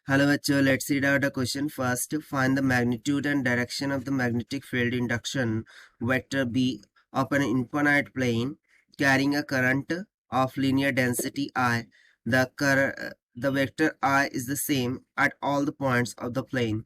Hello बच्चों, let's read out the question first. Find the magnitude and direction of the magnetic field induction vector B upon an infinite plane carrying a current of linear density I. The vector I is the same at all the points of the plane.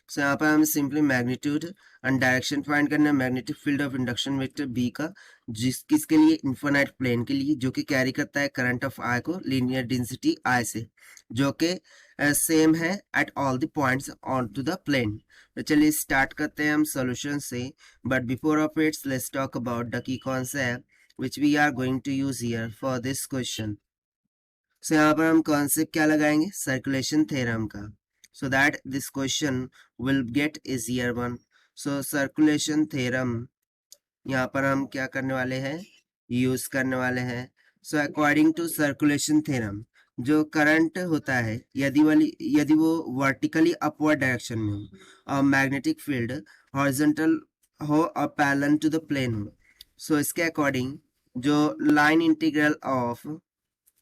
So यहाँ पर हमें simply magnitude and direction find करना है magnetic field of induction vector B का, किसके लिए, infinite plane के लिए, जो कि कैरी करता है करंट ऑफ आई को लीनियर डेंसिटी आई से, जो कि सेम है at all the points on to the plane. तो चलिए स्टार्ट करते हैं हम सॉल्यूशन से, but before of its let's talk about the key concept which we are going to use here for this question. So यहाँ पर हम concept क्या लगाएंगे, सर्कुलेशन थ्योरम का, so that this question will get easier one. So circulation theorem यहाँ पर हम क्या करने वाले हैं, यूज करने वाले हैं। So according to circulation theorem, जो करंट होता है यदि वो वर्टिकली अपवर्ड डायरेक्शन में हो और मैग्नेटिक फील्ड हॉरिजॉन्टल हो और पैरेलल टू द प्लेन हो, सो इसके अकॉर्डिंग जो line integral of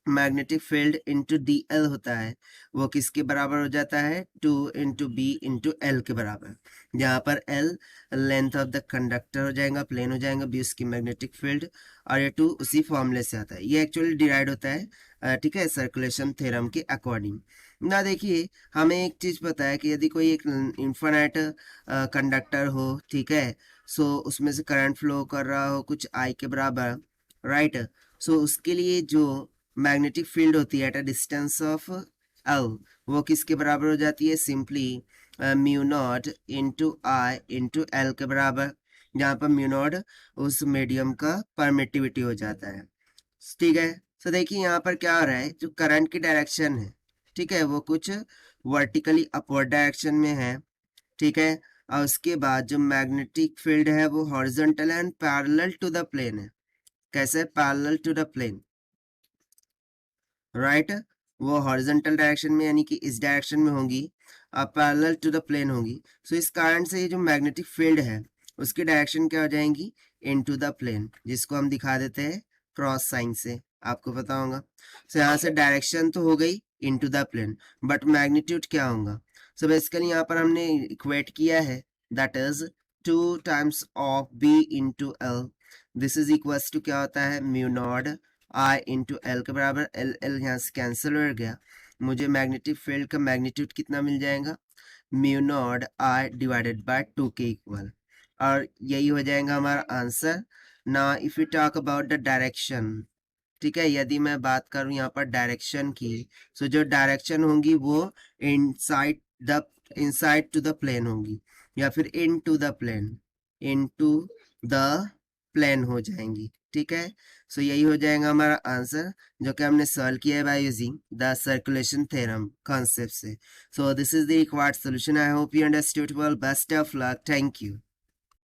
magnetic field into D L होता है वो किसके बराबर हो जाता है, 2 इंटू बी इंटू एल के बराबर, जहाँ पर L length of the conductor हो जाएगा, प्लेन हो जाएगा, बी उसकी मैग्नेटिक फील्ड, और ये 2 उसी फॉर्मूले से आता है। ये एक्चुअली डिराइव होता है, ठीक है, सर्कुलेशन थ्योरम के अकॉर्डिंग। ना देखिए, हमें एक चीज पता है कि यदि कोई एक इन्फिनाइट कंडक्टर हो, ठीक है, सो उसमें से करंट फ्लो कर रहा हो कुछ आई के बराबर, राइट, सो उसके लिए जो मैग्नेटिक फील्ड होती है at a distance of L, वो किसके बराबर हो जाती है, सिंपली म्यू नॉट इंटू आई इंटू एल के बराबर, जहाँ पर म्यू नॉट उस मीडियम का परमिटिविटी हो जाता है, ठीक है। तो देखिए यहाँ पर क्या हो रहा है, जो करंट की डायरेक्शन है, ठीक है, वो कुछ वर्टिकली अपवर्ड डायरेक्शन में है, ठीक है, और उसके बाद जो मैग्नेटिक फील्ड है वो horizontal and parallel to the plane है। कैसे, parallel to the plane, right, वो हॉरिजॉन्टल डायरेक्शन में यानी कि इस डायरेक्शन में होंगी और पैरेलल टू द प्लेन होगी। सो इस कारण से ये जो मैग्नेटिक फील्ड है उसकी डायरेक्शन क्या हो जाएंगी, इनटू द प्लेन, जिसको हम दिखा देते हैं क्रॉस साइन से, आपको पता होगा। सो यहाँ से डायरेक्शन तो हो गई into the plane, but magnitude क्या होगा। सो बेसिकली यहाँ पर हमने इक्वेट किया है, that is 2 times of B into L, this is equals to क्या होता है, mu not I into L के बराबर, एल एल यहाँ से कैंसिल हो गया, मुझे मैग्नेटिक फील्ड का मैग्नीट्यूड कितना मिल जाएगा, mu not I divided by 2 के इक्वल, और यही हो जाएगा हमारा आंसर। ना if you talk about the direction, ठीक है, यदि मैं बात करूं यहाँ पर डायरेक्शन की, सो जो डायरेक्शन होंगी वो इनसाइड टू द प्लेन होंगी, या फिर into the plane, into the plane हो जाएंगी, ठीक है। सो यही हो जाएगा हमारा आंसर, जो कि हमने सॉल्व किया है by using the circulation theorem concept से। So this is the required solution. I hope you understood well, best of luck, thank you.